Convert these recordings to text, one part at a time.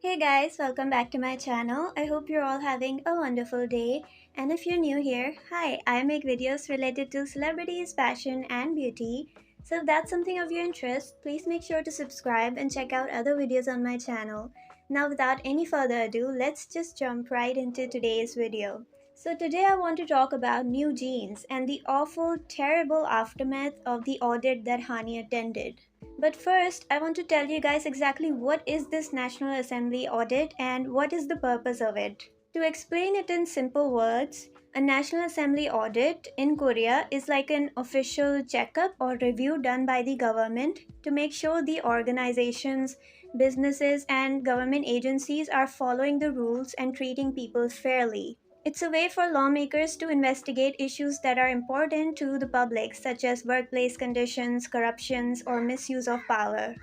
Hey guys, welcome back to my channel. I hope you're all having a wonderful day. And if you're new here, hi, I make videos related to celebrities, fashion, and beauty. So if that's something of your interest, please make sure to subscribe and check out other videos on my channel. Now without any further ado, let's just jump right into today's video. So today I want to talk about new jeans and the awful, terrible aftermath of the audit that Hani attended. But first, I want to tell you guys exactly what is this National Assembly audit and what is the purpose of it. To explain it in simple words, a National Assembly audit in Korea is like an official checkup or review done by the government to make sure the organizations, businesses, and government agencies are following the rules and treating people fairly. It's a way for lawmakers to investigate issues that are important to the public, such as workplace conditions, corruptions, or misuse of power.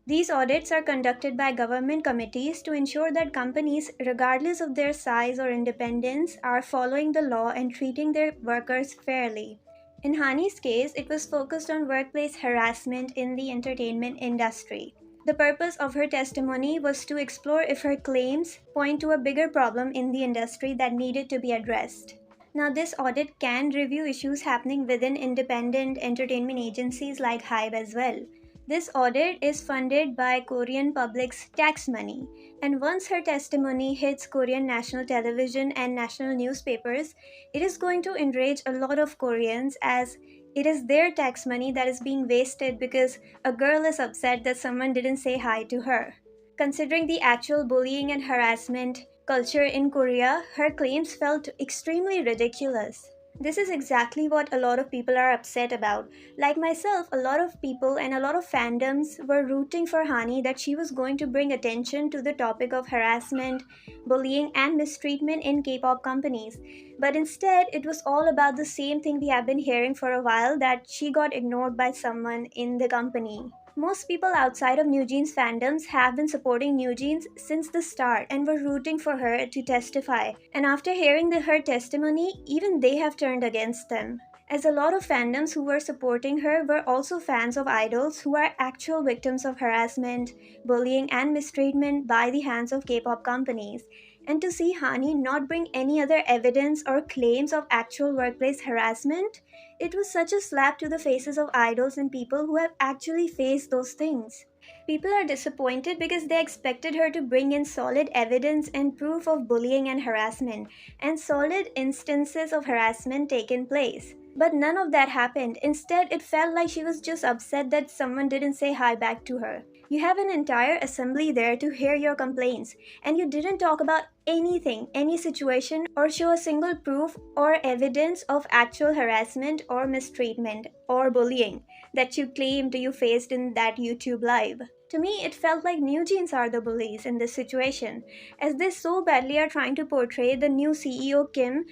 These audits are conducted by government committees to ensure that companies, regardless of their size or independence, are following the law and treating their workers fairly. In Hani's case, it was focused on workplace harassment in the entertainment industry. The purpose of her testimony was to explore if her claims point to a bigger problem in the industry that needed to be addressed. Now, this audit can review issues happening within independent entertainment agencies like Hybe as well. This audit is funded by Korean public's tax money, and once her testimony hits Korean national television and national newspapers, it is going to enrage a lot of Koreans as it is their tax money that is being wasted because a girl is upset that someone didn't say hi to her. Considering the actual bullying and harassment culture in Korea, her claims felt extremely ridiculous. This is exactly what a lot of people are upset about. Like myself, a lot of people and a lot of fandoms were rooting for Hani that she was going to bring attention to the topic of harassment, bullying, and mistreatment in K-pop companies. But instead, it was all about the same thing we have been hearing for a while, that she got ignored by someone in the company. Most people outside of New Jeans fandoms have been supporting New Jeans since the start and were rooting for her to testify. And after hearing her testimony, even they have turned against them. As a lot of fandoms who were supporting her were also fans of idols who are actual victims of harassment, bullying, and mistreatment by the hands of K-pop companies. And to see Hani not bring any other evidence or claims of actual workplace harassment, it was such a slap to the faces of idols and people who have actually faced those things. People are disappointed because they expected her to bring in solid evidence and proof of bullying and harassment, and solid instances of harassment taken place. But none of that happened. Instead, it felt like she was just upset that someone didn't say hi back to her. You have an entire assembly there to hear your complaints, and you didn't talk about anything, any situation, or show a single proof or evidence of actual harassment or mistreatment or bullying that you claimed you faced in that YouTube live. To me, it felt like New Jeans are the bullies in this situation, as they so badly are trying to portray the new CEO Kim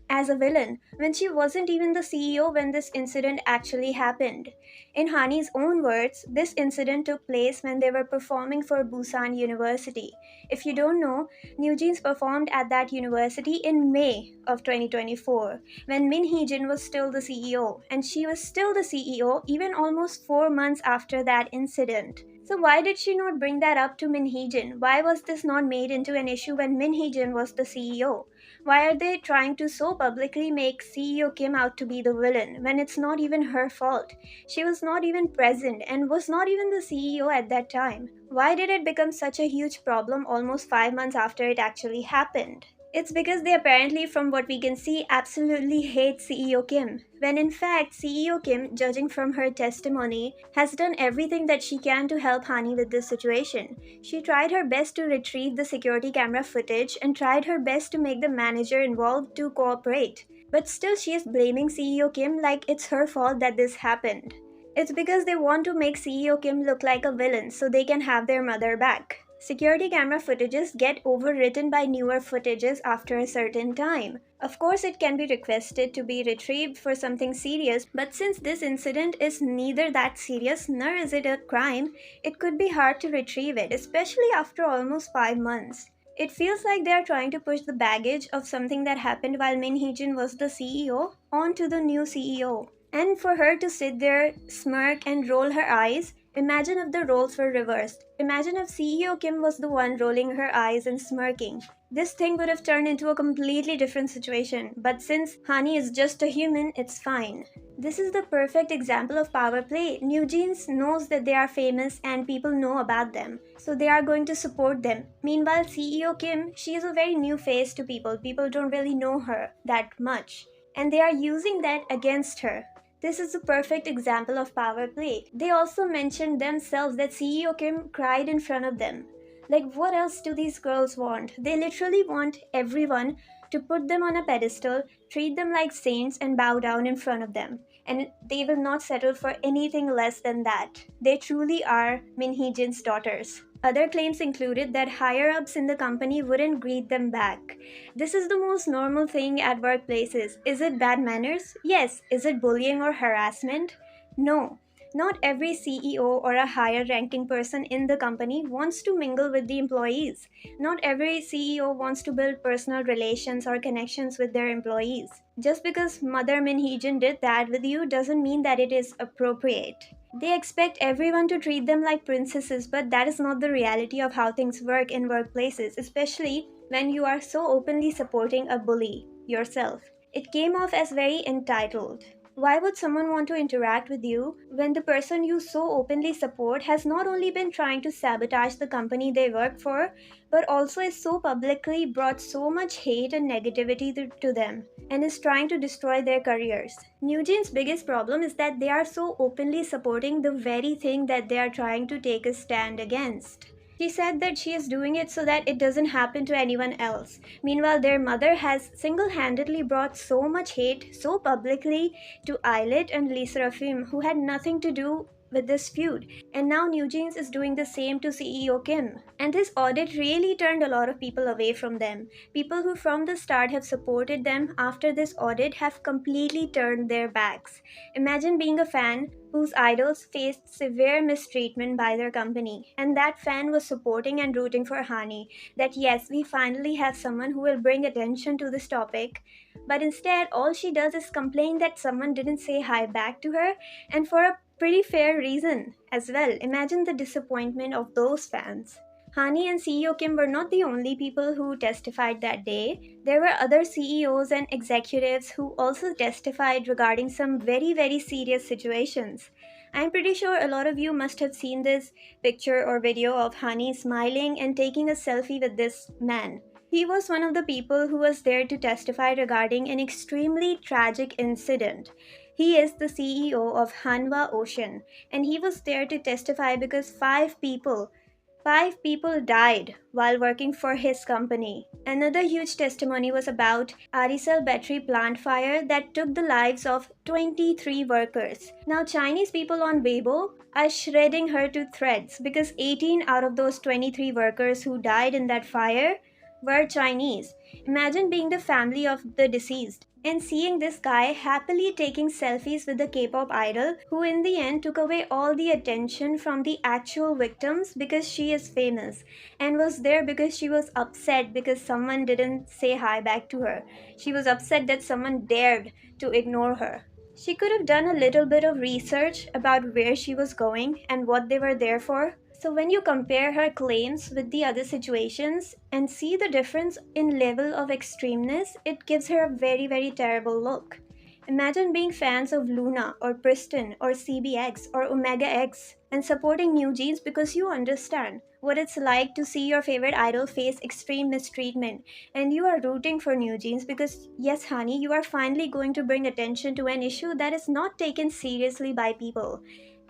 as a villain when she wasn't even the CEO when this incident actually happened. In Hani's own words, this incident took place when they were performing for Busan University. If you don't know, New Jeans performed at that university in May of 2024 when Min Hee-jin was still the CEO, and she was still the CEO even almost 4 months after that incident. So why did she not bring that up to Min Hee-jin? Why was this not made into an issue when Min Hee-jin was the CEO? Why are they trying to so publicly make CEO Kim out to be the villain when it's not even her fault? She was not even present and was not even the CEO at that time. Why did it become such a huge problem almost 5 months after it actually happened? It's because they apparently, from what we can see, absolutely hate CEO Kim. When in fact, CEO Kim, judging from her testimony, has done everything that she can to help Hani with this situation. She tried her best to retrieve the security camera footage and tried her best to make the manager involved to cooperate. But still, she is blaming CEO Kim like it's her fault that this happened. It's because they want to make CEO Kim look like a villain so they can have their mother back. Security camera footages get overwritten by newer footages after a certain time. Of course, it can be requested to be retrieved for something serious, but since this incident is neither that serious nor is it a crime, it could be hard to retrieve it, especially after almost 5 months. It feels like they are trying to push the baggage of something that happened while Min Hee-jin was the CEO onto the new CEO. And for her to sit there, smirk, and roll her eyes Imagine if the roles were reversed. Imagine if CEO Kim was the one rolling her eyes and smirking. This thing would have turned into a completely different situation, but since Hani is just a human, it's fine. This is the perfect example of power play. New Jeans knows that they are famous and people know about them, so they are going to support them. Meanwhile, CEO Kim, she is a very new face to people. People don't really know her that much, and they are using that against her. This is a perfect example of power play. They also mentioned themselves that CEO Kim cried in front of them. Like, what else do these girls want? They literally want everyone to put them on a pedestal, treat them like saints, and bow down in front of them. And they will not settle for anything less than that. They truly are Min Hee-jin's daughters. Other claims included that higher ups in the company wouldn't greet them back. This is the most normal thing at workplaces. Is it bad manners? Yes. Is it bullying or harassment? No. Not every CEO or a higher ranking person in the company wants to mingle with the employees. Not every CEO wants to build personal relations or connections with their employees. Just because Mother Min Hee-jin did that with you doesn't mean that it is appropriate. They expect everyone to treat them like princesses, but that is not the reality of how things work in workplaces, especially when you are so openly supporting a bully yourself. It came off as very entitled. Why would someone want to interact with you when the person you so openly support has not only been trying to sabotage the company they work for, but also is so publicly brought so much hate and negativity to them and is trying to destroy their careers? New Jeans' biggest problem is that they are so openly supporting the very thing that they are trying to take a stand against. She said that she is doing it so that it doesn't happen to anyone else. Meanwhile, their mother has single-handedly brought so much hate so publicly to Illit and Lee Seraphim, who had nothing to do with this feud. And now New Jeans is doing the same to CEO Kim. And this audit really turned a lot of people away from them. People who from the start have supported them after this audit have completely turned their backs. Imagine being a fan whose idols faced severe mistreatment by their company, and that fan was supporting and rooting for Hani, that yes, we finally have someone who will bring attention to this topic. But instead, all she does is complain that someone didn't say hi back to her, and for a pretty fair reason as well. Imagine the disappointment of those fans. Hani and CEO Kim were not the only people who testified that day. There were other CEOs and executives who also testified regarding some very, very serious situations. I'm pretty sure a lot of you must have seen this picture or video of Hani smiling and taking a selfie with this man. He was one of the people who was there to testify regarding an extremely tragic incident. He is the CEO of Hanwha Ocean, and he was there to testify because Five people died while working for his company. Another huge testimony was about Arisal battery plant fire that took the lives of 23 workers. Now Chinese people on Weibo are shredding her to threads because 18 out of those 23 workers who died in that fire were Chinese. Imagine being the family of the deceased and seeing this guy happily taking selfies with the K-pop idol who in the end took away all the attention from the actual victims because she is famous and was there because she was upset because someone didn't say hi back to her. She was upset that someone dared to ignore her. She could have done a little bit of research about where she was going and what they were there for. So when you compare her claims with the other situations and see the difference in level of extremeness, it gives her a very, very terrible look. Imagine being fans of Luna or Priston or CBX or Omega X and supporting New Jeans because you understand what it's like to see your favorite idol face extreme mistreatment, and you are rooting for New Jeans because yes, honey, you are finally going to bring attention to an issue that is not taken seriously by people.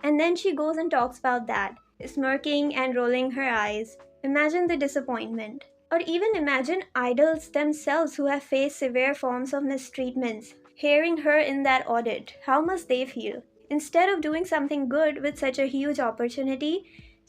And then she goes and talks about that, smirking and rolling her eyes. Imagine the disappointment. Or even imagine idols themselves who have faced severe forms of mistreatments, hearing her in that audit. How must they feel? Instead of doing something good with such a huge opportunity,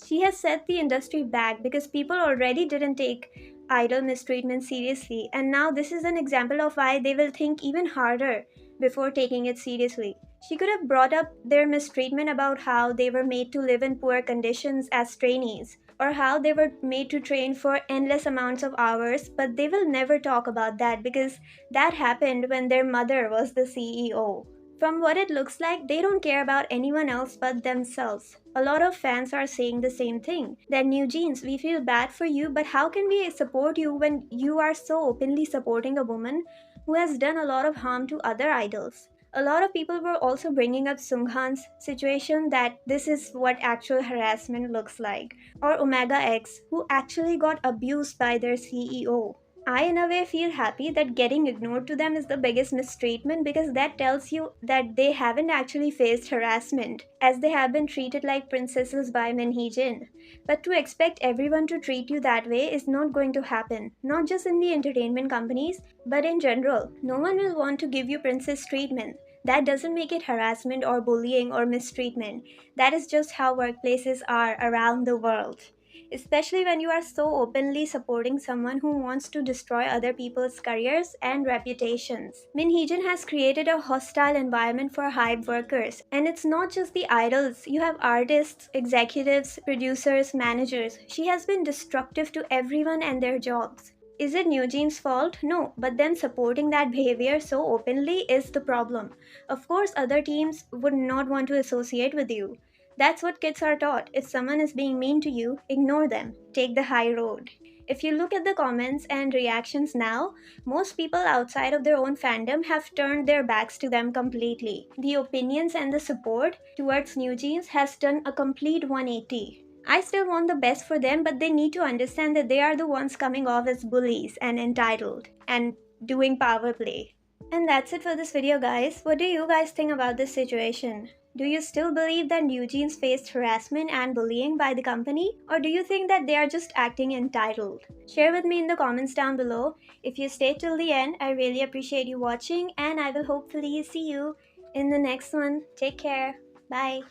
she has set the industry back because people already didn't take idol mistreatment seriously, and now this is an example of why they will think even harder before taking it seriously. She could have brought up their mistreatment about how they were made to live in poor conditions as trainees, or how they were made to train for endless amounts of hours, but they will never talk about that because that happened when their mother was the CEO. From what it looks like, they don't care about anyone else but themselves. A lot of fans are saying the same thing. That New Jeans, we feel bad for you, but how can we support you when you are so openly supporting a woman who has done a lot of harm to other idols? A lot of people were also bringing up Sunghan's situation, that this is what actual harassment looks like, or Omega X, who actually got abused by their CEO. I, in a way, feel happy that getting ignored to them is the biggest mistreatment, because that tells you that they haven't actually faced harassment, as they have been treated like princesses by Minji. But to expect everyone to treat you that way is not going to happen, not just in the entertainment companies, but in general. No one will want to give you princess treatment. That doesn't make it harassment or bullying or mistreatment. That is just how workplaces are around the world. Especially when you are so openly supporting someone who wants to destroy other people's careers and reputations. Min Hee-jin has created a hostile environment for Hybe workers, and it's not just the idols. You have artists, executives, producers, managers. She has been destructive to everyone and their jobs. Is it New Jeans' fault? No, but them supporting that behavior so openly is the problem. Of course, other teams would not want to associate with you. That's what kids are taught. If someone is being mean to you, ignore them. Take the high road. If you look at the comments and reactions now, most people outside of their own fandom have turned their backs to them completely. The opinions and the support towards New Jeans has done a complete 180. I still want the best for them, but they need to understand that they are the ones coming off as bullies and entitled and doing power play. And that's it for this video, guys. What do you guys think about this situation? Do you still believe that New Jeans faced harassment and bullying by the company? Or do you think that they are just acting entitled? Share with me in the comments down below. If you stayed till the end, I really appreciate you watching, and I will hopefully see you in the next one. Take care. Bye.